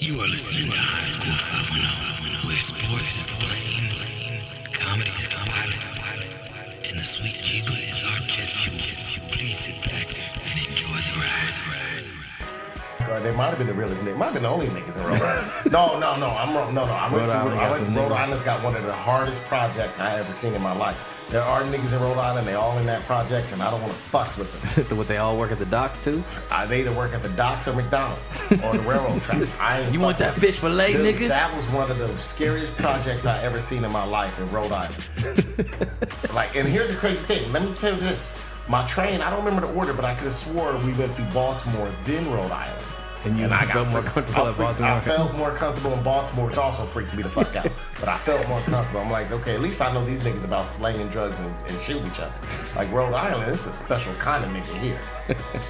You are listening to High School 510, where sports is the lane, comedy is the pilot, and the sweet Jeeba is our jet fuel. Please sit back and enjoy the ride. Or they might have been the realest niggas. Might have been the only niggas in Rhode Island. No, I'm wrong. No, I went to Rhode Island's got one of the hardest projects I ever seen in my life. There are niggas in Rhode Island, they all in that project, and I don't want to fucks with them. What, they all work at the docks too? They either work at the docks or McDonald's or the railroad tracks. You want that fish fillet, nigga? That was one of the scariest projects I ever seen in my life in Rhode Island. And here's the crazy thing. Let me tell you this. My train, I don't remember the order, but I could have swore we went through Baltimore, then Rhode Island. And I felt more comfortable at Baltimore. I felt more comfortable in Baltimore, which also freaked me the fuck out. But I felt more comfortable. I'm like, okay, at least I know these niggas about slanging drugs and shooting each other. Like Rhode Island, this is a special kind of nigga here.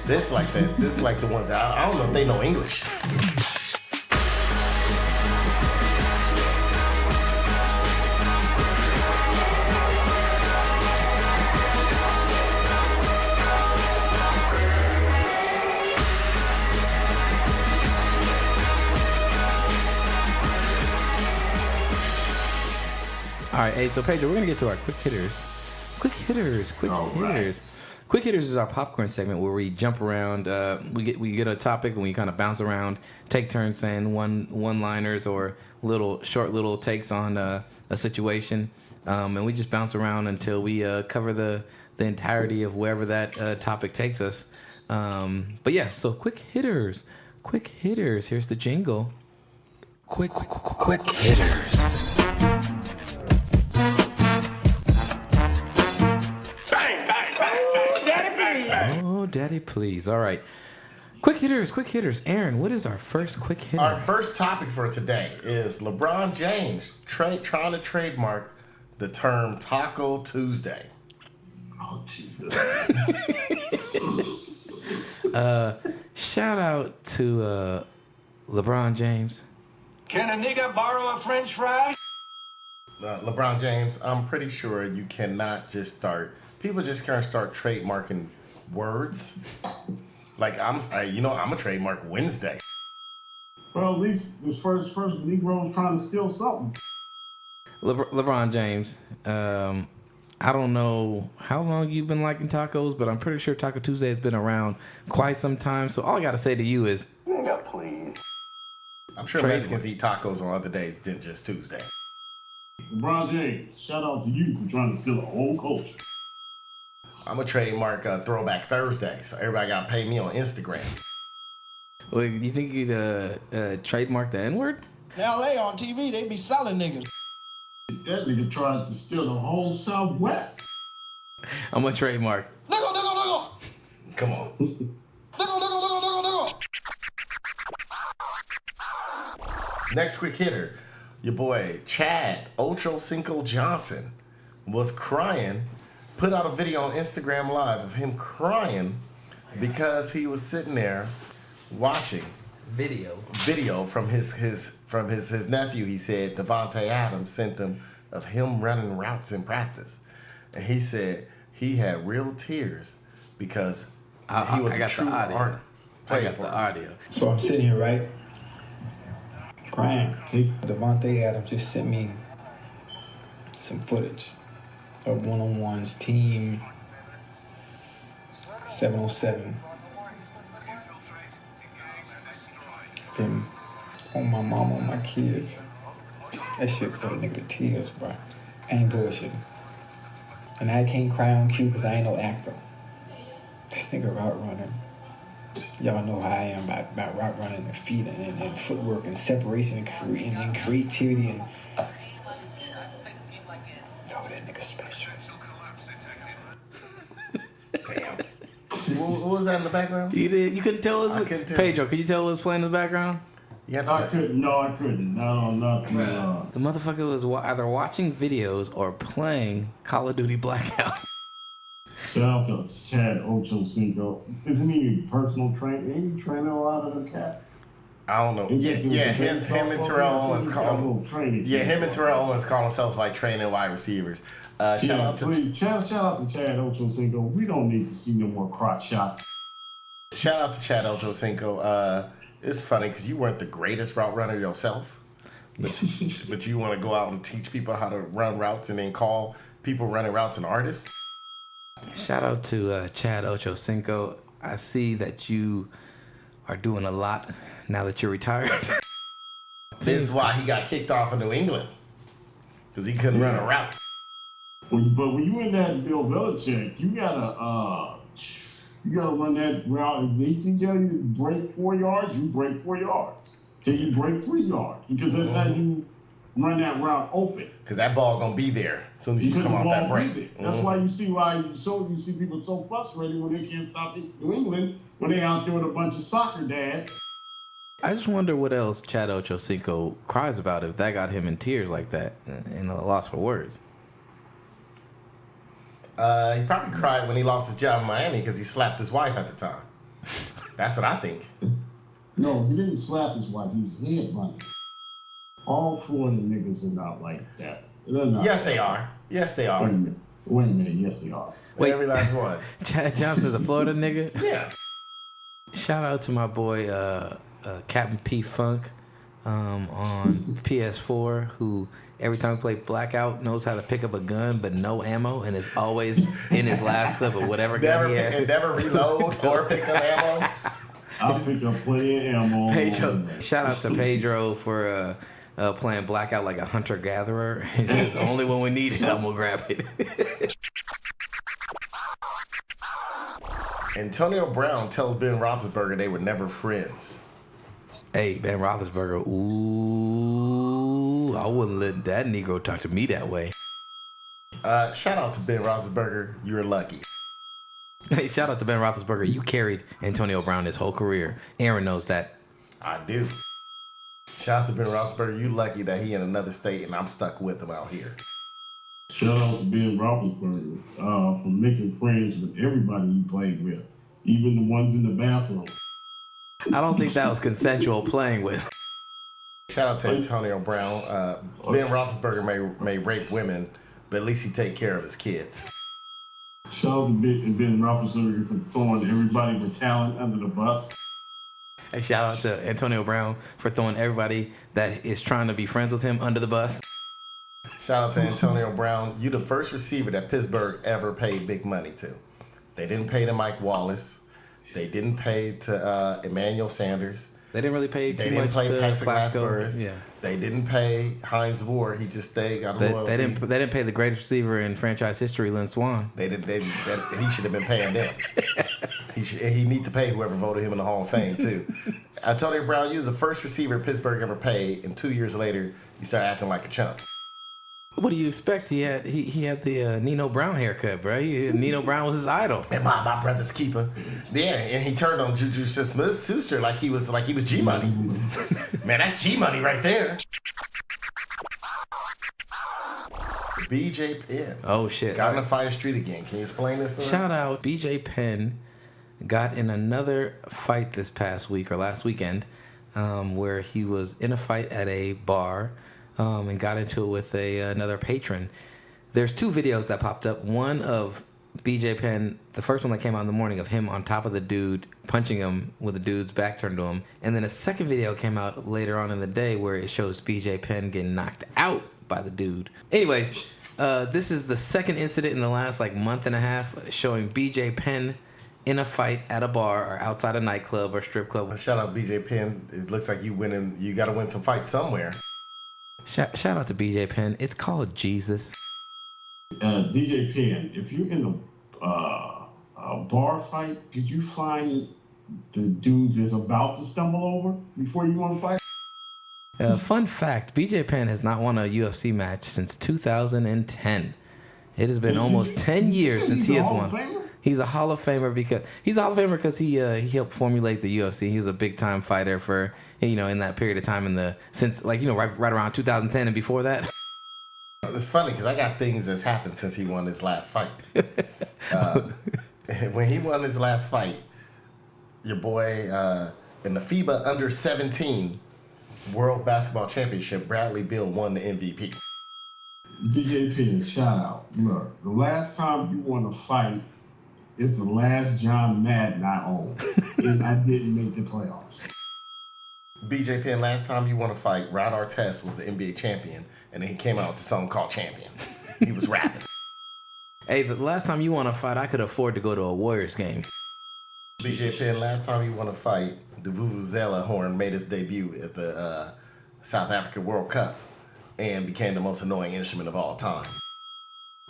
This like the ones that I don't know if they know English. All right, hey, so Pedro, we're gonna get to our quick hitters. Quick hitters. Right. Quick hitters is our popcorn segment where we jump around. We get a topic and we kind of bounce around, take turns saying one-liners or short little takes on a situation, and we just bounce around until we cover the entirety of wherever that topic takes us. But yeah, so quick hitters. Here's the jingle. Quick hitters. Oh, daddy, please. All right. Quick hitters. Aaron, what is our first quick hitter? Our first topic for today is LeBron James trying to trademark the term Taco Tuesday. Oh, Jesus. Shout out to LeBron James. Can a nigga borrow a French fry? LeBron James, I'm pretty sure you cannot just start. People just can't start trademarking words. Like I'm a trademark Wednesday. Well, at least the first Negro was trying to steal something. LeBron James. I don't know how long you've been liking tacos, but I'm pretty sure Taco Tuesday has been around quite some time. So all I gotta say to you is, Nigga, please. I'm sure Mexicans eat tacos on other days than just Tuesday. LeBron James, shout out to you for trying to steal a whole culture. I'm a trademark Throwback Thursday, so everybody gotta pay me on Instagram. well, you think you'd trademark the N-word? LA on TV, they be selling niggas. That nigga tried to steal the whole Southwest. I'm a trademark. Nigga. Come on. Nigga. Next quick hitter, your boy Chad Ocho Cinco Johnson was crying. Put out a video on Instagram Live of him crying because he was sitting there watching video from his nephew. He said Devontae Adams sent them of him running routes in practice, and he said he had real tears because he was a true artist. I got the audio. So I'm sitting here, right, crying. Devontae Adams just sent me some footage of one-on-ones, team 707. Him on my mama, on my kids. That shit put a nigga to tears, bro. I ain't bullshitting. And I can't cry on cue because I ain't no actor. That nigga route running. Y'all know how I am about route running and feet and footwork and separation and creativity and that nigga special. Damn. What was that in the background? You couldn't tell us? I couldn't tell. Pedro, could you tell what was playing in the background? I couldn't. No, nothing. The motherfucker was either watching videos or playing Call of Duty Blackout. Shout out to Chad Ocho Cinco. Isn't he a personal trainer? Ain't he training a lot of them cats? I don't know. Yeah, him and Terrell Owens call themselves like training wide receivers. Shout out to Chad Ocho Cinco. We don't need to see no more crotch shots. Shout out to Chad Ocho Cinco. It's funny because you weren't the greatest route runner yourself, but you want to go out and teach people how to run routes and then call people running routes an artist. Shout out to Chad Ocho Cinco. I see that you are doing a lot now that you're retired. This is why he got kicked off of New England, because he couldn't run a route. But when you in that Bill Belichick, you gotta run that route. If they can tell you to break 4 yards, you break 4 yards till you break 3 yards, because that's how you run that route open. Because that ball gonna be there as soon as you come off that break. That's why you see people so frustrated when they can't stop New England when they out there with a bunch of soccer dads. I just wonder what else Chad Ocho Cinco cries about if that got him in tears like that and a loss for words. He probably cried when he lost his job in Miami because he slapped his wife at the time. That's what I think. No, he didn't slap his wife. He headbutted. All Florida niggas are not like that. Yes, they are. Yes, they are. Wait a minute. Yes, they are. Wait. Every last one. Chad Johnson's a Florida nigga? Yeah. Shout out to my boy Captain P Funk on PS4, who every time we play Blackout knows how to pick up a gun but no ammo, and is always in his last clip of whatever gun he has. And never reload or pick up ammo. I'll pick up plenty of ammo. Pedro, shout out to Pedro for playing Blackout like a hunter-gatherer. He says, only when we need it, I'm going to grab it. Antonio Brown tells Ben Roethlisberger they were never friends. Hey, Ben Roethlisberger, ooh, I wouldn't let that Negro talk to me that way. Shout out to Ben Roethlisberger. You're lucky. Hey, shout out to Ben Roethlisberger. You carried Antonio Brown his whole career. Aaron knows that. I do. Shout out to Ben Roethlisberger. You lucky that he in another state and I'm stuck with him out here. Shout out to Ben Roethlisberger for making friends with everybody he played with, even the ones in the bathroom. I don't think that was consensual playing with. Shout out to Antonio Brown. Ben Roethlisberger may rape women, but at least he take care of his kids. Shout out to Ben Roethlisberger for throwing everybody with talent under the bus. Hey, shout out to Antonio Brown for throwing everybody that is trying to be friends with him under the bus. Shout out to Antonio Brown. You the first receiver that Pittsburgh ever paid big money to. They didn't pay to Mike Wallace. They didn't pay to Emmanuel Sanders. They didn't really pay too much to Paxton Glasgow. Glassburst. Yeah. They didn't pay Hines Ward. He just stayed, got a loyalty. They didn't pay the greatest receiver in franchise history, Lynn Swann. He should have been paying them. He need to pay whoever voted him in the Hall of Fame too. Antonio Brown, you was the first receiver Pittsburgh ever paid, and 2 years later, you start acting like a chump. What do you expect? He had the Nino Brown haircut, bro. Nino Brown was his idol. And my brother's keeper. Yeah, and he turned on Juju Smith-Schuster like he was G Money. Man, that's G Money right there. BJ Penn. Oh shit! Got in the fight street again. Can you explain this? Shout out, BJ Penn got in another fight this past week or last weekend, where he was in a fight at a bar. And got into it with another patron. There's two videos that popped up. One of BJ Penn, the first one that came out in the morning, of him on top of the dude, punching him with the dude's back turned to him. And then a second video came out later on in the day where it shows BJ Penn getting knocked out by the dude. Anyways, this is the second incident in the last month and a half showing BJ Penn in a fight at a bar or outside a nightclub or strip club. Shout out BJ Penn. It looks like you got to win some fights somewhere. Shout out to BJ Penn. It's called Jesus. DJ Penn, if you're in a bar fight, could you find the dude that's about to stumble over before you want to fight? Fun fact, BJ Penn has not won a UFC match since 2010. It has been almost 10 years since he has won. He's a Hall of Famer because he helped formulate the UFC. He was a big time fighter for in that period of time right around 2010 and before that. It's funny because I got things that's happened since he won his last fight. When he won his last fight, your boy in the FIBA Under 17 World Basketball Championship, Bradley Beal won the MVP. BJ Penn, shout out. Look, the last time you won a fight is the last John Madden I owned, and I didn't make the playoffs. BJ Penn, last time you want to fight, Rod Artest was the NBA champion, and then he came out with a song called Champion. He was rapping. Hey, the last time you want to fight, I could afford to go to a Warriors game. BJ Penn, last time you want to fight, the Vuvuzela horn made its debut at the South Africa World Cup and became the most annoying instrument of all time.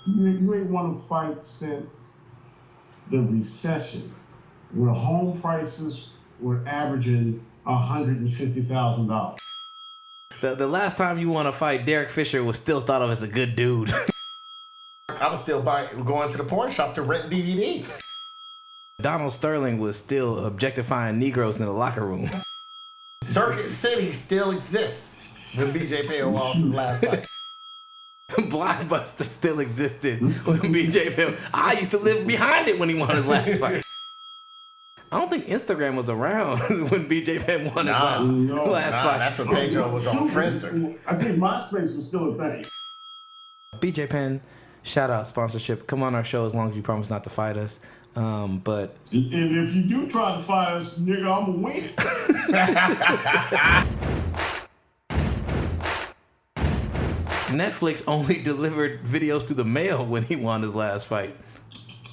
You ain't want to fight since the recession, where home prices were averaging $150,000. The last time you want to fight, Derek Fisher was still thought of as a good dude. I was still going to the porn shop to rent DVDs. Donald Sterling was still objectifying Negroes in the locker room. Circuit City still exists when BJ Penn lost his last fight. Blockbuster still existed when BJ Penn. I used to live behind it when he won his last fight. I don't think Instagram was around when BJ Penn won his last fight. That's when Peadro was on Friendster. I think MySpace was still a thing. BJ Penn, shout out sponsorship. Come on our show as long as you promise not to fight us. But And if you do try to fight us, nigga, I'm gonna win. Netflix only delivered videos through the mail when he won his last fight.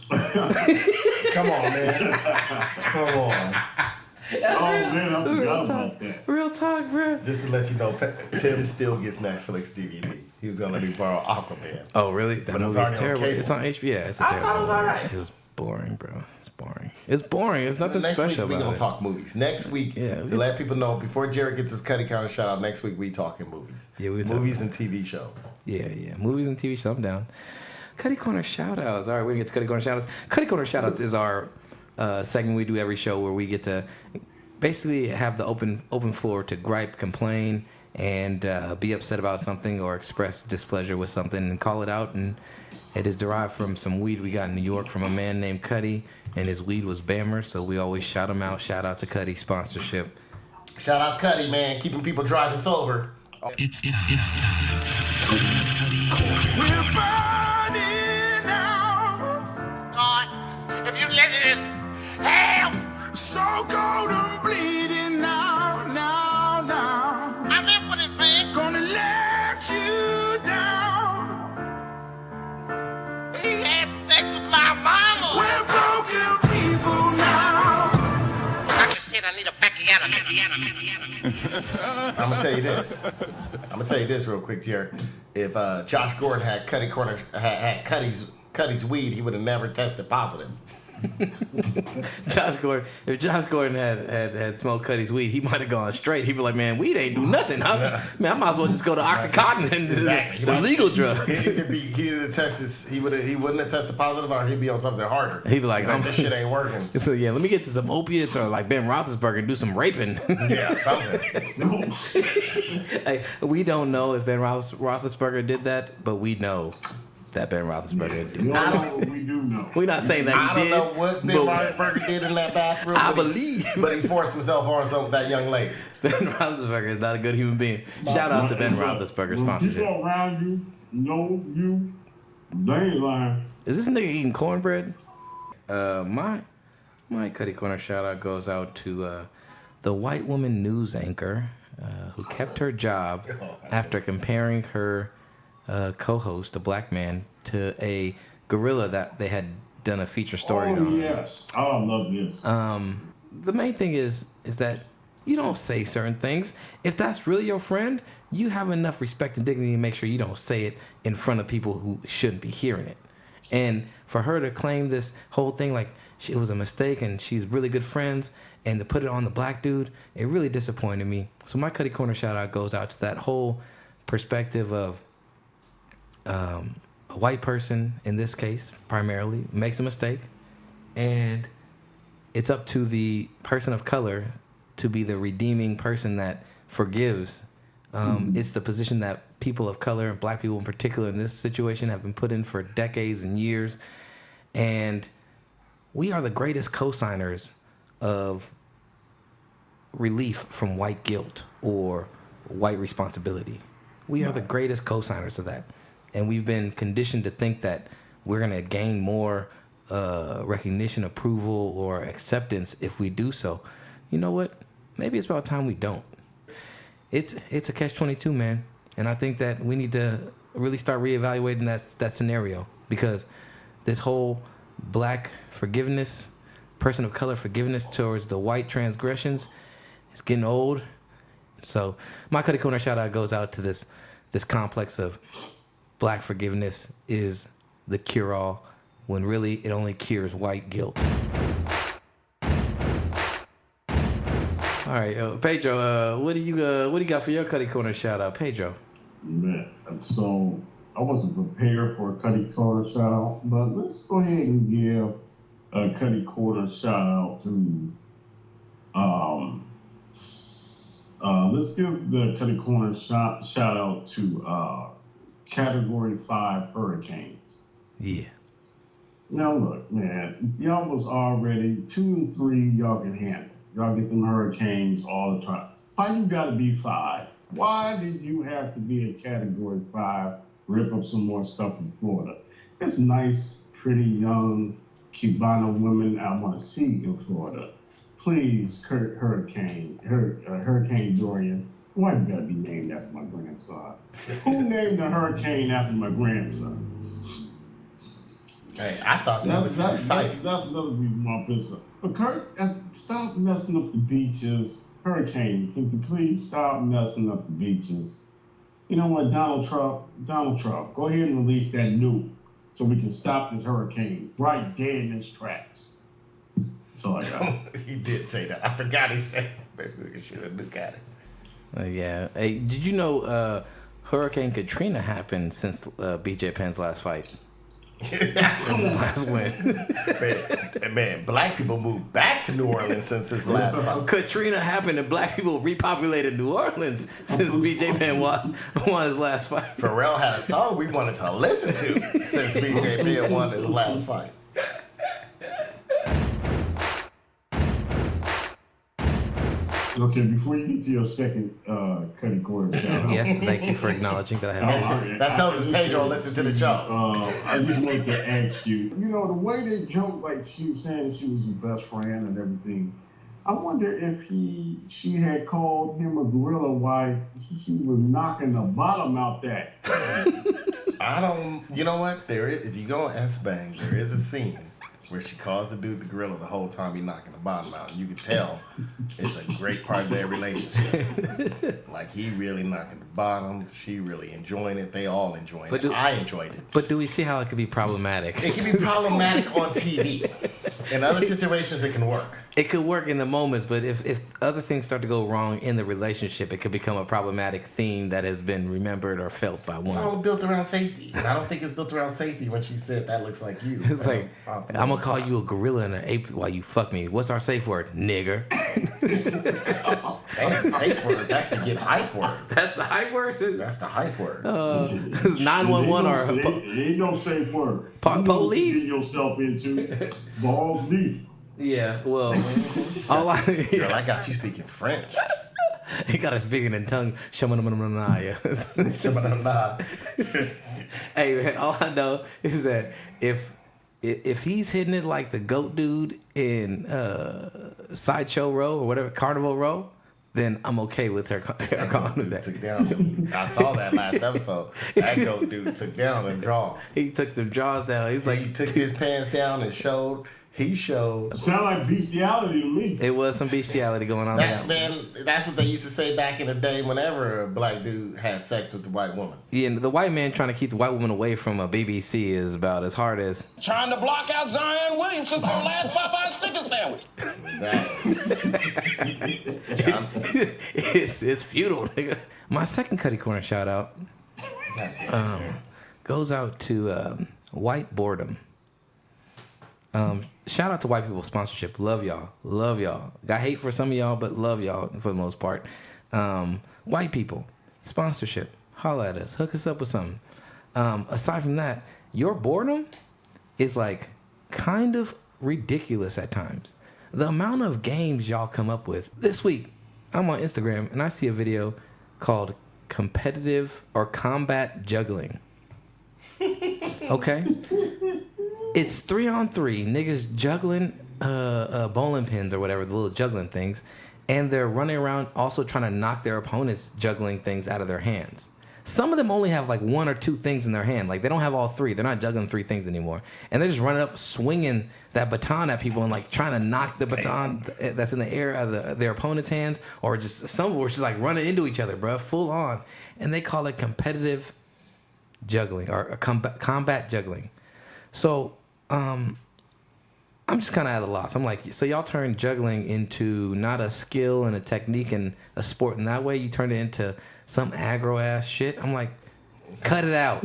Come on, man. Come on. Man, I forgot about that. Real talk, bro. Just to let you know, Tim still gets Netflix DVD. He was gonna let me borrow Aquaman. Oh, really? That But it was movie's already on terrible. cable. It's on HBO. Yeah, it's a I terrible thought it was movie. alright. It was boring, bro. It's boring. It's boring. It's nothing Next special week we about gonna it. talk movies. Next week, to let people know, before Jared gets his Cutty Counter shout out, next week we talking movies. Yeah, we movies and TV shows. Yeah. Movies and TV shows. I'm down. Cutty Corner shoutouts. All right, we're gonna get to Cutty Corner shoutouts. Cutty Corner shoutouts is our segment we do every show where we get to basically have the open floor to gripe, complain, and be upset about something or express displeasure with something and call it out. And it is derived from some weed we got in New York from a man named Cutty, and his weed was Bammer, so we always shout him out. Shout out to Cutty sponsorship. Shout out Cutty, man, keeping people driving sober. It's time. We're burning now. God, if you let it in, hell, So cold and bleeding now. I'm in for it, man. Gonna let you down. He had sex with my mama. We're broken people now. I just said I need a bacchiata. I'm gonna tell you this real quick, Jared. If Josh Gordon had Cutty's weed, he would have never tested positive. If Josh Gordon had smoked Cutty's weed, he might have gone straight. He'd be like, man, weed ain't do nothing. I might as well just go to Oxycontin and the legal drugs. He wouldn't have tested positive, or he'd be on something harder. He'd be like, this shit ain't working. So yeah, let me get to some opiates or like Ben Roethlisberger and do some raping. Yeah, something. Hey, we don't know if Ben Roethlisberger did that, but we know that Ben Roethlisberger did. We do know. We're not saying that I he don't did. know what Ben Roethlisberger did in that bathroom. I believe. But he forced himself on that young lady. Ben Roethlisberger is not a good human being. Shout out to Ben Roethlisberger When sponsorship. people around you know you, they ain't lying. Is this nigga eating cornbread? My Cutty Corner shout out goes out to the white woman news anchor who kept her job after comparing her co-host, a black man, to a gorilla that they had done a feature story on. Oh, yes. Oh, I love this. The main thing is that you don't say certain things. If that's really your friend, you have enough respect and dignity to make sure you don't say it in front of people who shouldn't be hearing it. And for her to claim this whole thing like it was a mistake and she's really good friends, and to put it on the black dude, it really disappointed me. So my Cutty Corner shout out goes out to that whole perspective of a white person, in this case, primarily, makes a mistake, and it's up to the person of color to be the redeeming person that forgives. It's the position that people of color, and black people in particular in this situation, have been put in for decades and years. And we are the greatest co-signers of relief from white guilt or white responsibility. We are the greatest co-signers of that. And we've been conditioned to think that we're going to gain more recognition, approval, or acceptance if we do so. You know what? Maybe it's about time we don't. it's a catch-22, man. And I think that we need to really start reevaluating that scenario, because this whole black forgiveness, person of color forgiveness towards the white transgressions is getting old. So my Cutty Corner shout out goes out to this complex of black forgiveness is the cure-all, when really it only cures white guilt. All right, Pedro, what do you got for your Cutty Corner shout out, Pedro? Man, so I wasn't prepared for a Cutty Corner shout out, but let's go ahead and give a Cutty Corner shout out to let's give the Cutty Corner shout out to Category 5 hurricanes. Yeah. Now look, man, y'all was already 2 and 3. Y'all can handle. Y'all get them hurricanes all the time. Why you gotta be 5? Why did you have to be a Category 5? Rip up some more stuff in Florida. It's nice, pretty young Cubano women I want to see in Florida. Please, Hurricane Dorian. Why you gotta be named after my grandson? Who named the hurricane after my grandson? Hey, I thought that was exciting. That's another reason why I'm pissed off. But Kurt, stop messing up the beaches. Hurricane, can you please stop messing up the beaches? You know what, Donald Trump, go ahead and release that nuke so we can stop this hurricane right dead in its tracks. That's all I got. He did say that. I forgot he said maybe we can shoot a nuke at it. Yeah. Hey, did you know Hurricane Katrina happened since BJ Penn's last fight? His last win. man, black people moved back to New Orleans since his last fight. Katrina happened and black people repopulated New Orleans since BJ Penn won his last fight. Pharrell had a song we wanted to listen to since BJ Penn won his last fight. Okay, before you get to your second Cutty Corner shout out. Yes, thank you for acknowledging that I have. That tells us Pedro listen to the show. I just wanted to ask you, the way they joked, like she was saying she was your best friend and everything. I wonder if she had called him a gorilla wife. She was knocking the bottom out that. I don't. You know what? There is. If you go on S-Bang, there is a scene where she calls the dude the gorilla the whole time he knocking the bottom out. And you can tell it's a great part of their relationship. Like, he really knocking the bottom. She really enjoying it. They all enjoying it. I enjoyed it. But do we see how it could be problematic? It can be problematic on TV. In other situations, it can work. It could work in the moments, but if other things start to go wrong in the relationship, it could become a problematic theme that has been remembered or felt by one. It's all built around safety. And I don't think it's built around safety when she said that looks like you. It's like, I'm going to call you a gorilla and an ape while you fuck me. What's our safe word? Nigger. That's the safe word. That's the get hype word. That's the hype word? That's the hype word. 911 or... It ain't no safe word. Police? You get yourself into balls deep. Yeah, well, Girl, I got you speaking French. He got us speaking in tongue. Shamanamanamanaya. Hey, man, all I know is that if he's hitting it like the goat dude in Sideshow Row or whatever, Carnival Row, then I'm okay with her calling him that. Took down. I saw that last episode. That goat dude took down them draws. He took them draws down. He's like, he took his pants down and showed. He showed. Sound like bestiality to me. It was some bestiality going on there. Man, that's what they used to say back in the day whenever a black dude had sex with the white woman. Yeah, and the white man trying to keep the white woman away from a BBC is about as hard as trying to block out Zion Williamson from the last Popeye sticker sandwich. Exactly. it's futile, nigga. My second Cutty Corner shout out goes out to White Boredom. Shout out to White People Sponsorship. Love y'all. Got hate for some of y'all, but love y'all for the most part. White People Sponsorship. Holla at us. Hook us up with something. Aside from that, your boredom is like kind of ridiculous at times. The amount of games y'all come up with. This week, I'm on Instagram and I see a video called Competitive or Combat Juggling. Okay? It's 3-on-3 niggas juggling bowling pins or whatever, the little juggling things, and they're running around also trying to knock their opponents juggling things out of their hands. Some of them only have like 1 or 2 things in their hand. Like they don't have all 3. They're not juggling 3 things anymore. And they're just running up, swinging that baton at people and like trying to knock the baton that's in the air out of their opponent's hands, or just some were just like running into each other, bro, full on. And they call it competitive juggling or combat juggling. So I'm just kind of at a loss. I'm like, so y'all turned juggling into not a skill and a technique and a sport in that way. You turned it into some aggro ass shit. I'm like, cut it out.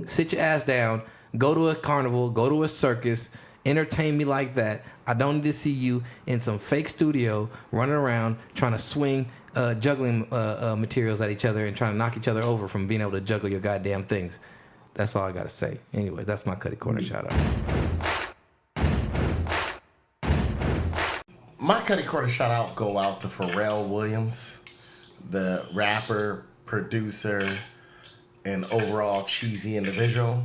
Sit your ass down. Go to a carnival. Go to a circus. Entertain me like that. I don't need to see you in some fake studio running around trying to swing juggling materials at each other and trying to knock each other over from being able to juggle your goddamn things. That's all I got to say. Anyway, that's my Cutty Corner shout out. My Cutty Corner shout out go out to Pharrell Williams, the rapper, producer, and overall cheesy individual.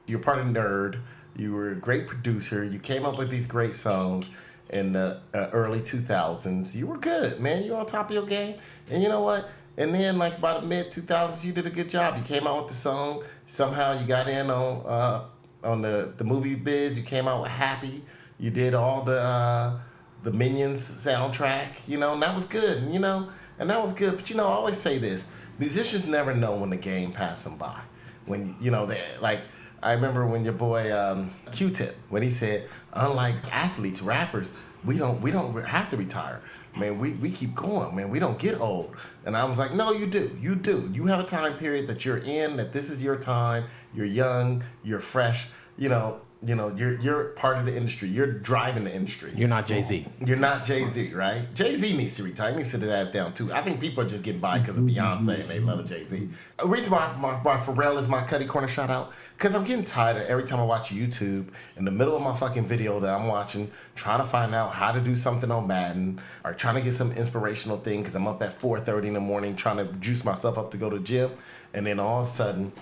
You're part of Nerd. You were a great producer. You came up with these great songs in the early 2000s. You were good, man. You were on top of your game. And you know what? And then, like, by the mid-2000s, you did a good job. You came out with the song. Somehow you got in on the movie biz. You came out with Happy. You did all the Minions soundtrack, you know, and that was good, you know, and that was good. But, you know, I always say this. Musicians never know when the game passes them by. When, you know, like, I remember when your boy Q-Tip, when he said, unlike athletes, rappers, we don't have to retire. Man, we keep going, man. We don't get old. And I was like, no, you do. You do. You have a time period that you're in, that this is your time. You're young. You're fresh. You know, you're part of the industry. You're driving the industry. You're not Jay-Z. You're not Jay-Z, right? Jay-Z needs to retire. He needs to sit his ass down, too. I think people are just getting by because of Beyonce and they love Jay-Z. The reason why Pharrell is my Cutty Corner shout-out, because I'm getting tired of every time I watch YouTube, in the middle of my fucking video that I'm watching, trying to find out how to do something on Madden, or trying to get some inspirational thing because I'm up at 4:30 in the morning trying to juice myself up to go to the gym, and then all of a sudden,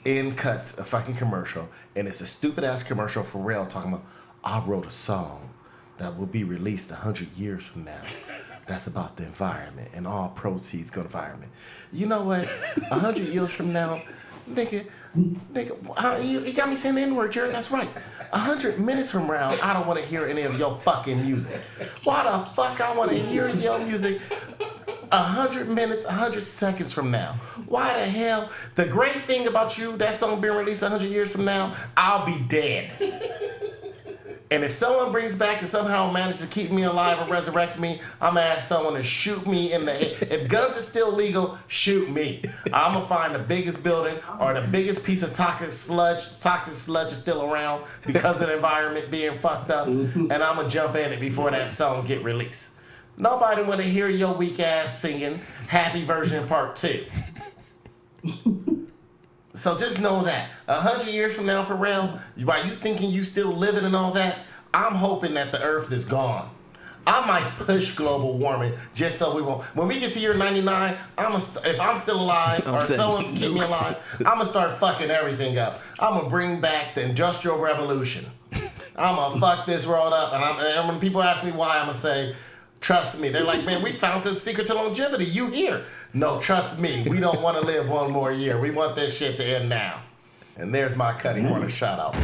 in cuts a fucking commercial, and it's a stupid-ass commercial for Pharrell talking about, I wrote a song that will be released 100 years from now. That's about the environment, and all proceeds go to environment. You know what? 100 years from now, nigga, you got me saying the N-word, Jared. That's right. 100 minutes from now, I don't want to hear any of your fucking music. Why the fuck I want to hear your music 100 minutes, 100 seconds from now? Why the hell? The great thing about you, that song being released 100 years from now, I'll be dead. And if someone brings back and somehow manages to keep me alive or resurrect me, I'm gonna ask someone to shoot me in the head. If guns are still legal, shoot me. I'm gonna find the biggest building or the biggest piece of toxic sludge is still around because of the environment being fucked up, and I'm gonna jump in it before that song get released. Nobody wanna hear your weak ass singing Happy Version Part 2. So just know that 100 years from now, Pharrell, while you thinking you still living and all that, I'm hoping that the Earth is gone. I might push global warming just so we won't. When we get to year 99, if I'm still alive or someone can keep me alive, I'm gonna start fucking everything up. I'm gonna bring back the Industrial Revolution. I'm gonna fuck this world up, and when people ask me why, I'm gonna say, trust me. They're like, man, we found the secret to longevity. You here? No, trust me. We don't want to live one more year. We want this shit to end now. And there's my Cutty Corner shout out.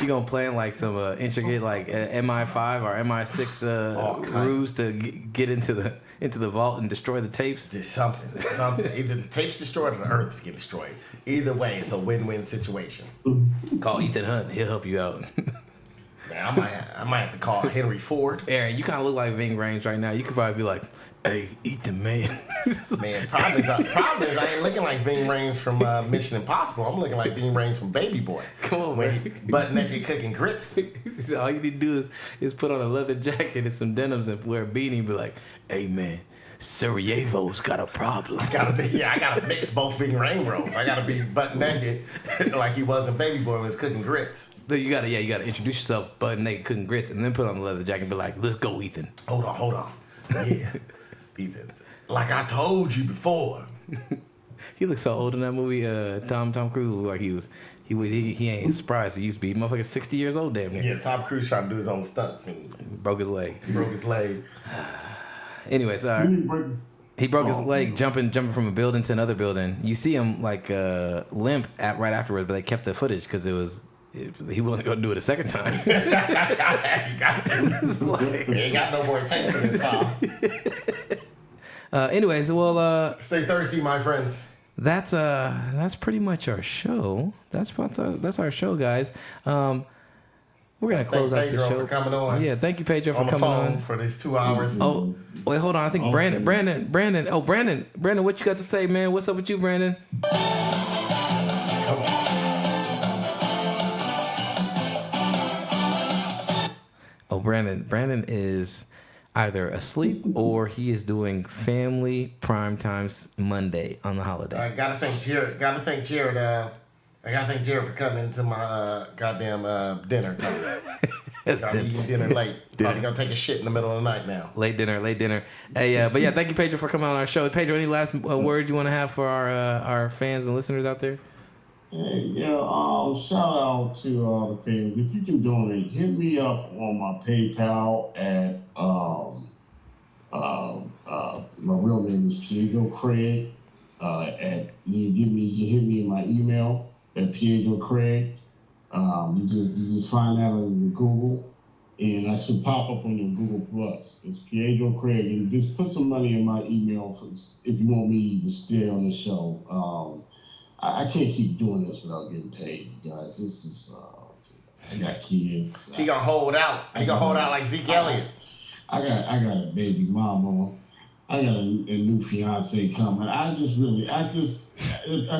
You gonna plan like some intricate like MI5 or MI6 ruse to get into the vault and destroy the tapes? Just something. Either the tapes destroyed or the Earth is getting destroyed. Either way, it's a win-win situation. Call Ethan Hunt. He'll help you out. Man, I might have to call Henry Ford. Aaron, you kind of look like Ving Rhames right now. You could probably be like, hey, Ethan, man. Man, problem is I ain't looking like Ving Rhames from Mission Impossible. I'm looking like Ving Rhames from Baby Boy. Come on, man. Butt naked cooking grits. All you need to do is put on a leather jacket and some denims and wear a beanie and be like, hey, man, Sarajevo's got a problem. I gotta mix both Ving Rhames roles. I gotta be butt naked like he was in Baby Boy when he was cooking grits. You gotta introduce yourself butt naked cooking grits and then put on the leather jacket and be like, let's go, Ethan. Hold on. Yeah. Ethan. Like I told you before. He looks so old in that movie. Tom Cruise looked like he ain't surprised. He used to be motherfucker 60 years old damn near. Yeah, Tom Cruise trying to do his own stunts and Broke his leg. Anyways, he broke his leg jumping from a building to another building. You see him like limp right afterwards, but they kept the footage because he wasn't going to do it a second time. He ain't got no more takes in his car. Anyways, well, Stay thirsty, my friends. that's pretty much our show. That's our show, guys. We're gonna close out the Pedro show. for coming on. Yeah, thank you, Pedro, for On the coming phone on. for these 2 hours. Oh, wait, hold on. I think Brandon. Oh, Brandon, what you got to say, man? What's up with you, Brandon? Come on. Oh, Brandon is either asleep or he is doing family prime times Monday on the holiday. I gotta thank Jared. I gotta thank Jared for coming into my goddamn dinner time. Gotta be eating dinner late. Probably gonna take a shit in the middle of the night now. Late dinner. Hey, but yeah, thank you, Pedro, for coming on our show. Pedro, any last words you want to have for our fans and listeners out there? Hey, shout out to the fans. If you can donate, hit me up on my PayPal at my real name is Peadro Craig. You hit me in my email at Peadro Craig. You just find that on Google, and I should pop up on your Google Plus. It's Peadro Craig, and just put some money in my email if you want me to stay on the show. I can't keep doing this without getting paid, guys. This is I got kids. He gonna hold out. He gonna hold out like Zeke Elliott. I got a baby mama. I got a new fiance coming. I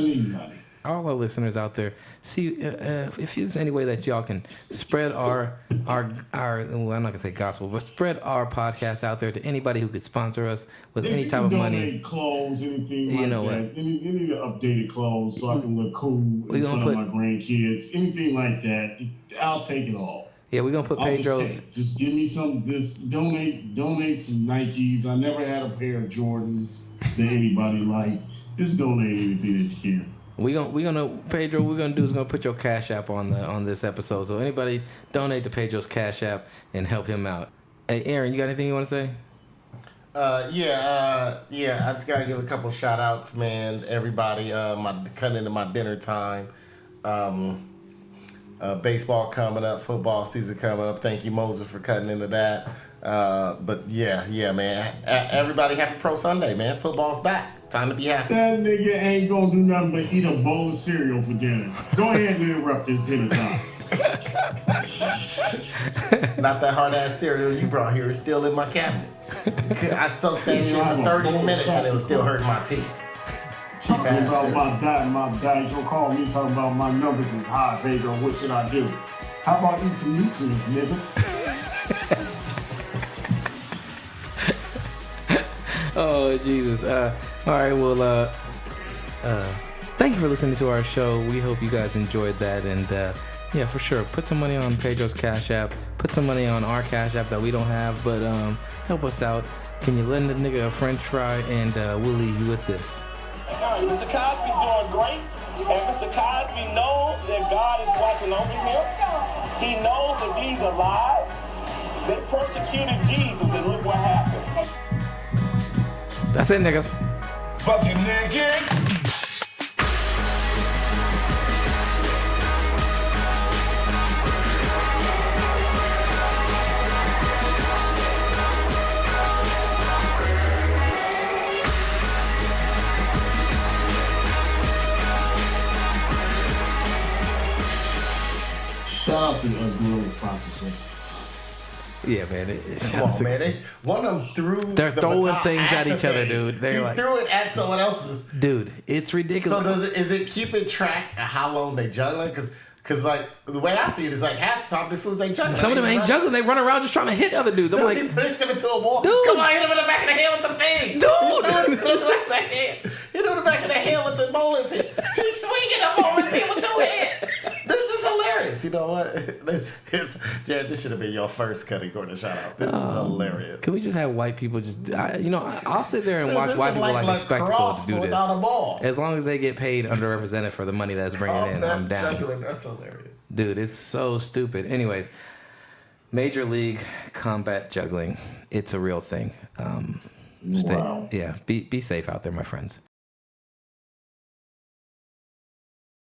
need money. All our listeners out there, see if there's any way that y'all can spread our well, I'm not gonna say gospel, but spread our podcast out there to anybody who could sponsor us with any type of money. Donate clothes, anything You like know that. what? Any updated clothes so I can look cool in front of my grandkids. Anything like that, I'll take it all. Yeah, we're gonna put Pedro's. Just give me some. Just donate some Nikes. I never had a pair of Jordans that anybody liked. Just donate anything that you can. Pedro, we're gonna do is gonna put your Cash App on this episode. So anybody donate to Pedro's Cash App and help him out. Hey, Aaron, you got anything you want to say? Yeah. I just gotta give a couple shout outs, man. Everybody, cutting into my dinner time. Baseball coming up, football season coming up. Thank you, Moses, for cutting into that. But yeah, man. Everybody, happy Pro Sunday, man. Football's back. Time to be happy. That nigga ain't gonna do nothing but eat a bowl of cereal for dinner. Go ahead and interrupt this dinner time. Not that hard ass cereal you brought here is still in my cabinet. I soaked that shit for 30 minutes and it was still hurting my teeth. Cheap Talking ass about cereal. my diet. Don't call me talking about my numbers is high, Pedro. What should I do? How about eat some nutrients, nigga? Oh, Jesus. All right, well, thank you for listening to our show. We hope you guys enjoyed that. And, yeah, for sure, put some money on Pedro's Cash App. Put some money on our Cash App that we don't have, but help us out. Can you lend a nigga a French fry? And we'll leave you with this. Mr. Cosby's doing great, and Mr. Cosby knows that God is watching over him. He knows that these are lies. They persecuted Jesus, and look what happened. That's it, niggas. Fucking nigga. Shout out to Gorilla sponsorship. Yeah, man. Come on, man. One of them threw. They're throwing baton things at each other, me. dude. They're he like, threw it at someone else's. dude, it's ridiculous. So is it keeping track of how long they juggling? Because like the way I see it is like half the time the fools ain't juggling. Some of them ain't juggling. They run around just trying to hit other dudes. I'm like, he pushed him into a wall. Dude. Come on, hit him in the back of the head with the thing. Dude. Hit him in the back of the head with the bowling pin. He's swinging a bowling pin with two hands. This is hilarious. you know what? Jared, this should have been your first Cutty Corner shout out. This is hilarious. Can we just have white people I'll sit there and watch This white is people like a spectacle lacrosse to do this. without a ball. As long as they get paid underrepresented for the money that's bringing in, I'm down. Juggling, that's hilarious. Dude, it's so stupid. Anyways, Major League Combat Juggling. It's a real thing. Wow. Yeah, be safe out there, my friends.